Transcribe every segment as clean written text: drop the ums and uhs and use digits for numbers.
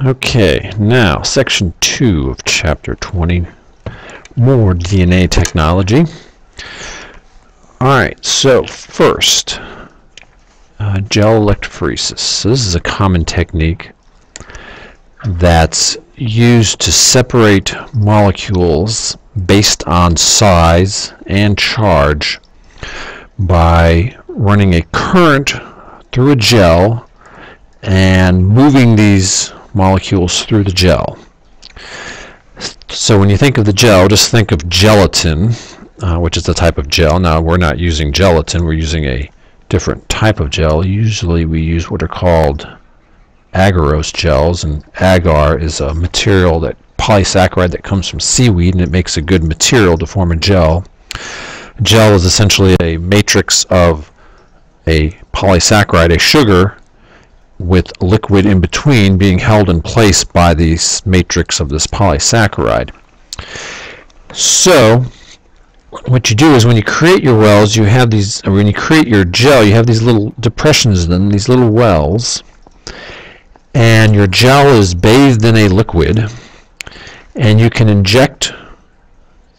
Okay, now section 2 of chapter 20, more DNA technology. Alright, so first, gel electrophoresis. So this is a common technique that's used to separate molecules based on size and charge by running a current through a gel and moving these molecules through the gel. So when you think of the gel, just think of gelatin, which is a type of gel. Now we're not using gelatin, we're using a different type of gel. Usually we use what are called agarose gels, and agar is a material, that polysaccharide that comes from seaweed, and it makes a good material to form a gel. A gel is essentially a matrix of a polysaccharide, a sugar, with liquid in between being held in place by this matrix of this polysaccharide. So what you do is when you create your wells, you have these, or when you create your gel, you have these little depressions in them, these little wells, and your gel is bathed in a liquid, and you can inject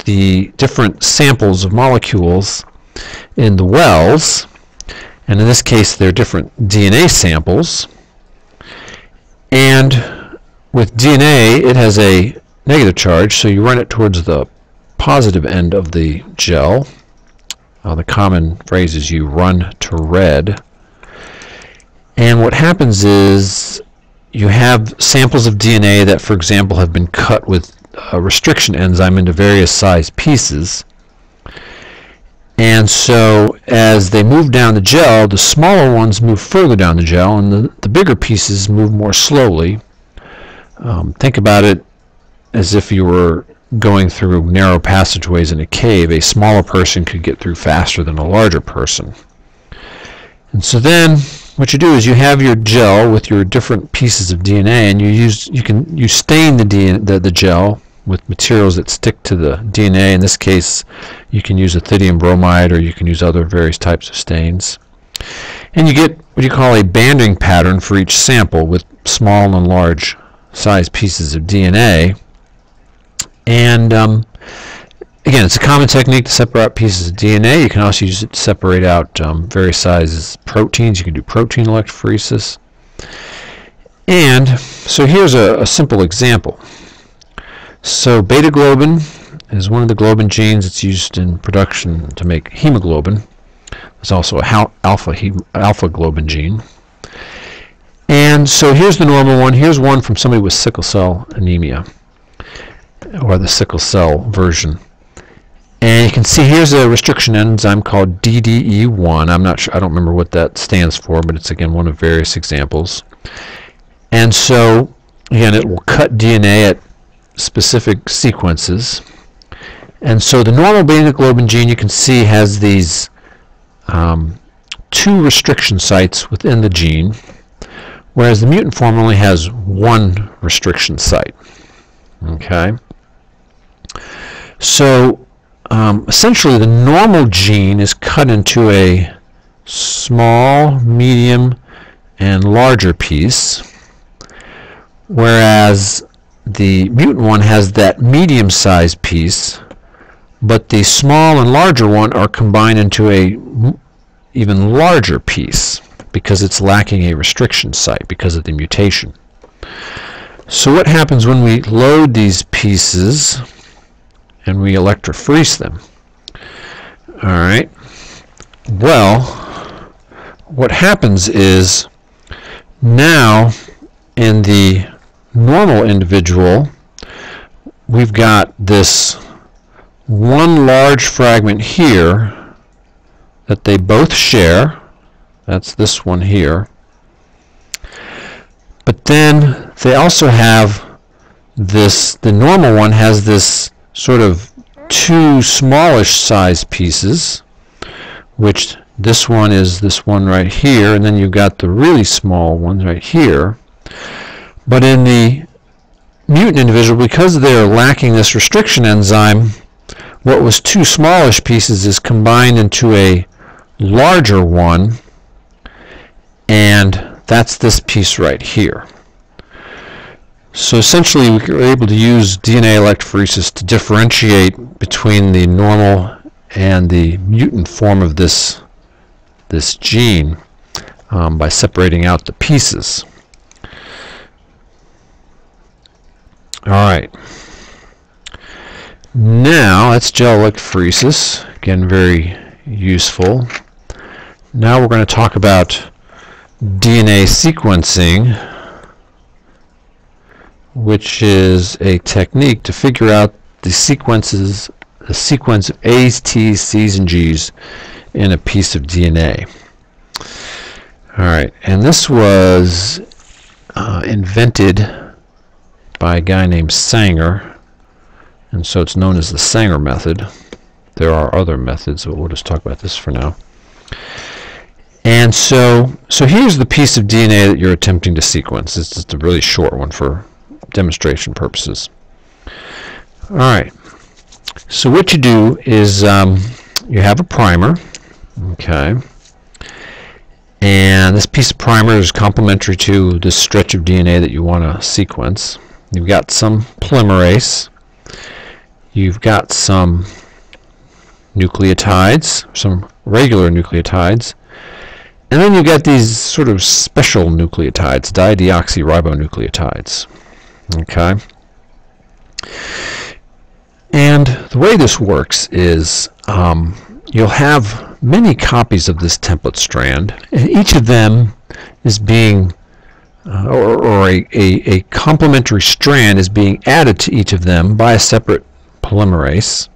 the different samples of molecules in the wells, and in this case they're different DNA samples, and with DNA it has a negative charge, so you run it towards the positive end of the gel. The common phrase is you run to red, and what happens is you have samples of DNA that, for example, have been cut with a restriction enzyme into various size pieces. And so as they move down the gel, the smaller ones move further down the gel, and the bigger pieces move more slowly. Think about it as if you were going through narrow passageways in a cave. A smaller person could get through faster than a larger person. And so then what you do is you have your gel with your different pieces of DNA, and you stain the gel with materials that stick to the DNA. In this case, you can use ethidium bromide, or you can use other various types of stains. And you get what you call a banding pattern for each sample with small and large size pieces of DNA. And again, it's a common technique to separate out pieces of DNA. You can also use it to separate out various sizes proteins. You can do protein electrophoresis. And so here's a simple example. So beta globin is one of the globin genes that's used in production to make hemoglobin. There's also a alpha globin gene. And so here's the normal one. Here's one from somebody with sickle cell anemia, or the sickle cell version. And you can see here's a restriction enzyme called DDE1. I'm not sure, I don't remember what that stands for, but it's again one of various examples. And so again, it will cut DNA at specific sequences. And so the normal beta globin gene, you can see, has these two restriction sites within the gene, whereas the mutant form only has one restriction site. Okay? So essentially the normal gene is cut into a small, medium, and larger piece, whereas the mutant one has that medium-sized piece, but the small and larger one are combined into a even larger piece because it's lacking a restriction site because of the mutation. So what happens when we load these pieces and we electrophoresis them? Alright, well, what happens is now in the normal individual, we've got this one large fragment here that they both share. That's this one here. But then they also have this, the normal one has this sort of two smallish size pieces, which this one is this one right here, and then you've got the really small ones right here. But in the mutant individual, because they're lacking this restriction enzyme, what was two smallish pieces is combined into a larger one, and that's this piece right here. So essentially we were able to use DNA electrophoresis to differentiate between the normal and the mutant form of this gene by separating out the pieces. Alright, now that's gel electrophoresis, again very useful. Now we're going to talk about DNA sequencing, which is a technique to figure out the sequence of A's, T's, C's, and G's in a piece of DNA. Alright, and this was invented by a guy named Sanger, and so it's known as the Sanger method. There are other methods, but we'll just talk about this for now. And so here's the piece of DNA that you're attempting to sequence. It's just a really short one for demonstration purposes. Alright, so what you do is you have a primer, okay, and this piece of primer is complementary to this stretch of DNA that you want to sequence. You've got some polymerase, you've got some nucleotides, some regular nucleotides, and then you've got these sort of special nucleotides, dideoxyribonucleotides. Okay? And the way this works is you'll have many copies of this template strand, and each of them is being or a complementary strand is being added to each of them by a separate polymerase.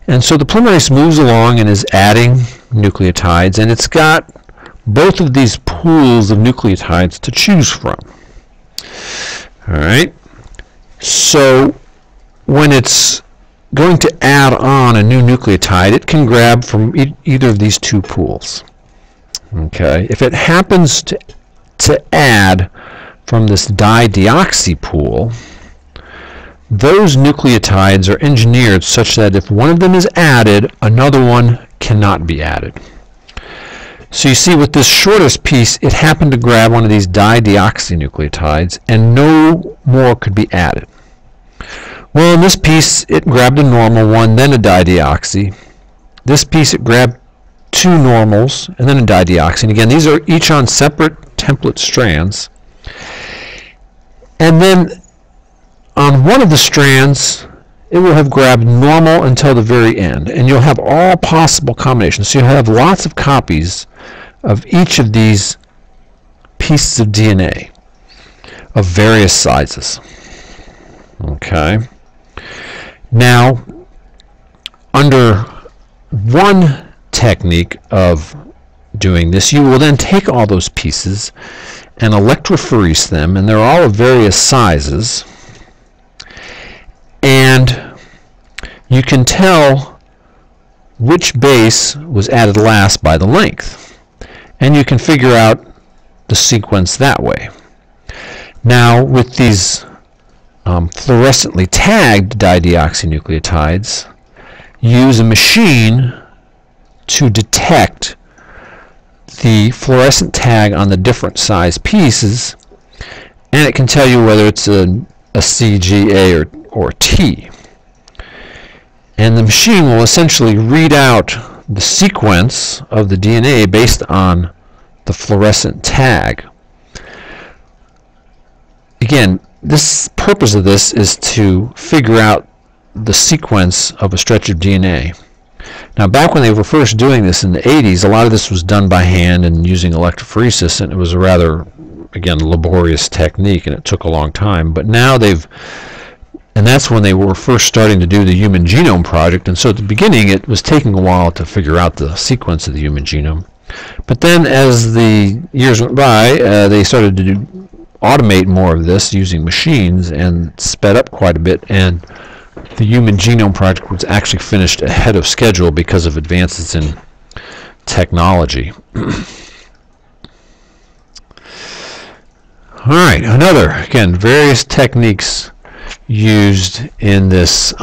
And so the polymerase moves along and is adding nucleotides, and it's got both of these pools of nucleotides to choose from. Alright, so when it's going to add on a new nucleotide, it can grab from either of these two pools. Okay, if it happens to add from this dideoxy pool, those nucleotides are engineered such that if one of them is added, another one cannot be added. So you see with this shortest piece, it happened to grab one of these dideoxy nucleotides, and no more could be added. Well, in this piece, it grabbed a normal one, then a dideoxy. This piece, it grabbed two normals, and then a dideoxy. And again, these are each on separate template strands. And then on one of the strands, it will have grabbed normal until the very end, and you'll have all possible combinations. So you'll have lots of copies of each of these pieces of DNA of various sizes. Okay. Now, under one technique of doing this, you will then take all those pieces and electrophorese them, and they're all of various sizes, and you can tell which base was added last by the length, and you can figure out the sequence that way. Now, with these fluorescently tagged dideoxynucleotides, use a machine to detect the fluorescent tag on the different size pieces, and it can tell you whether it's a C, G, A, or T. And the machine will essentially read out the sequence of the DNA based on the fluorescent tag. Again, this purpose of this is to figure out the sequence of a stretch of DNA. Now, back when they were first doing this in the 80s, a lot of this was done by hand and using electrophoresis, and it was a rather, again, laborious technique, and it took a long time. But now and that's when they were first starting to do the Human Genome Project, and so at the beginning it was taking a while to figure out the sequence of the human genome. But then as the years went by, they started to automate more of this using machines, and sped up quite a bit, and the Human Genome Project was actually finished ahead of schedule because of advances in technology. Alright, again, various techniques used in this,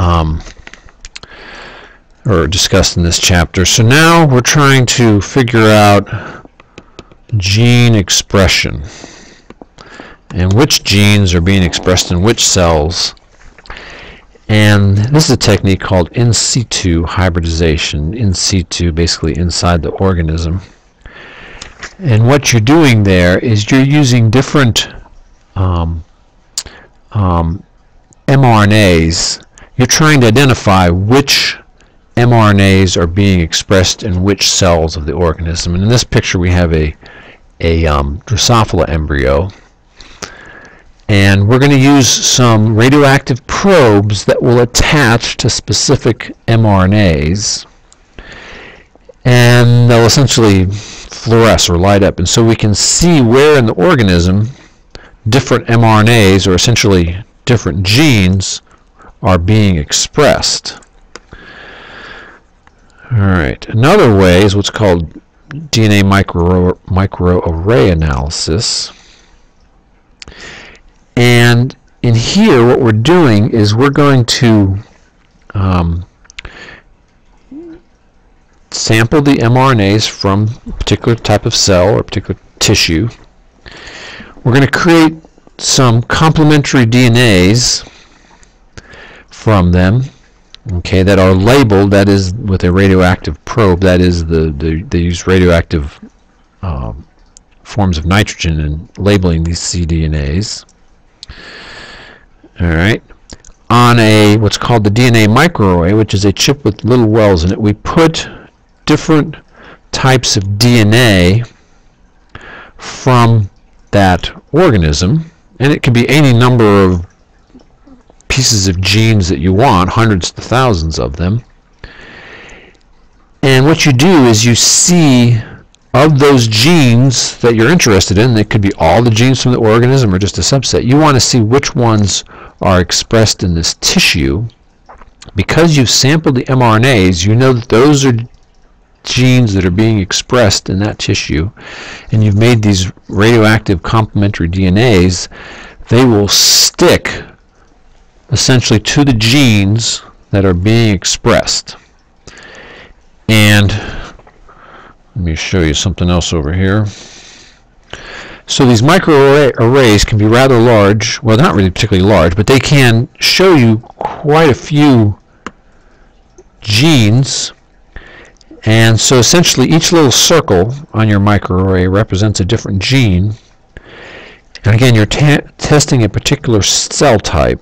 or discussed in this chapter. So now we're trying to figure out gene expression. and which genes are being expressed in which cells. And this is a technique called in situ hybridization. In situ, basically inside the organism. And what you're doing there is you're using different mRNAs. You're trying to identify which mRNAs are being expressed in which cells of the organism. And in this picture we have a Drosophila embryo. And we're going to use some radioactive probes that will attach to specific mRNAs. And they'll essentially fluoresce or light up. And so we can see where in the organism different mRNAs, or essentially different genes, are being expressed. Alright, another way is what's called DNA microarray analysis. And in here what we're doing is we're going to sample the mRNAs from a particular type of cell or a particular tissue. We're going to create some complementary DNAs from them, okay, that are labeled, that is with a radioactive probe, that is they use radioactive forms of nitrogen in labeling these cDNAs. Alright. On a what's called the DNA microarray, which is a chip with little wells in it, we put different types of DNA from that organism, and it can be any number of pieces of genes that you want, hundreds to thousands of them. And what you do is you see of those genes that you're interested in, they could be all the genes from the organism or just a subset. You want to see which ones are expressed in this tissue. Because you've sampled the mRNAs, you know that those are genes that are being expressed in that tissue, and you've made these radioactive complementary DNAs. They will stick essentially to the genes that are being expressed. And let me show you something else over here. So these microarrays can be rather large, well, not really particularly large, but they can show you quite a few genes. And so essentially each little circle on your microarray represents a different gene. And again, you're testing a particular cell type.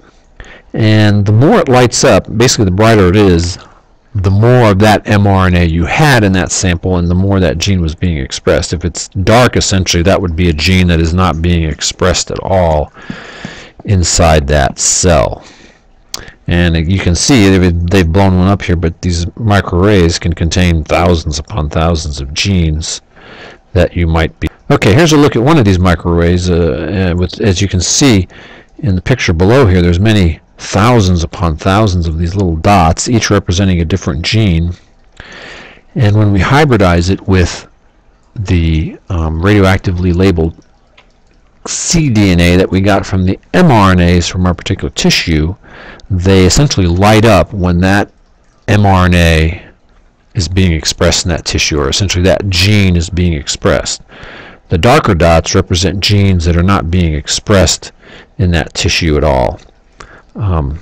And the more it lights up, basically the brighter it is, the more of that mRNA you had in that sample, and the more that gene was being expressed. If it's dark, essentially, that would be a gene that is not being expressed at all inside that cell. And you can see they've blown one up here, but these microarrays can contain thousands upon thousands of genes that you might be. Okay, here's a look at one of these microarrays. As you can see in the picture below here, there's many thousands upon thousands of these little dots, each representing a different gene. And when we hybridize it with the radioactively labeled cDNA that we got from the mRNAs from our particular tissue, they essentially light up when that mRNA is being expressed in that tissue, or essentially that gene is being expressed. The darker dots represent genes that are not being expressed in that tissue at all. And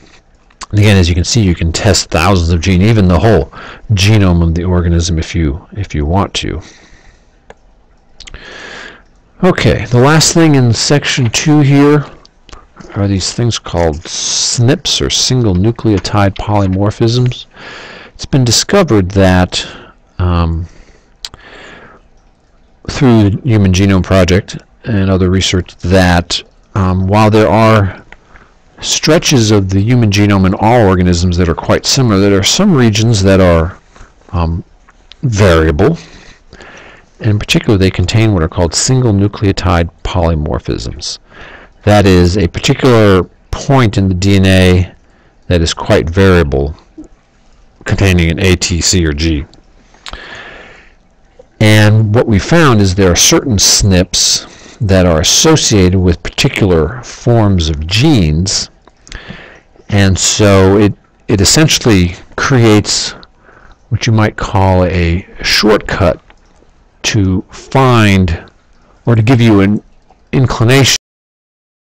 again, as you can see, you can test thousands of genes, even the whole genome of the organism if you want to. Okay, the last thing in section 2 here are these things called SNPs, or single nucleotide polymorphisms. It's been discovered that through the Human Genome Project and other research that while there are stretches of the human genome in all organisms that are quite similar, there are some regions that are variable. And in particular, they contain what are called single nucleotide polymorphisms. That is a particular point in the DNA that is quite variable, containing an A, T, C, or G. And what we found is there are certain SNPs that are associated with particular forms of genes, and so it essentially creates what you might call a shortcut to find, or to give you an inclination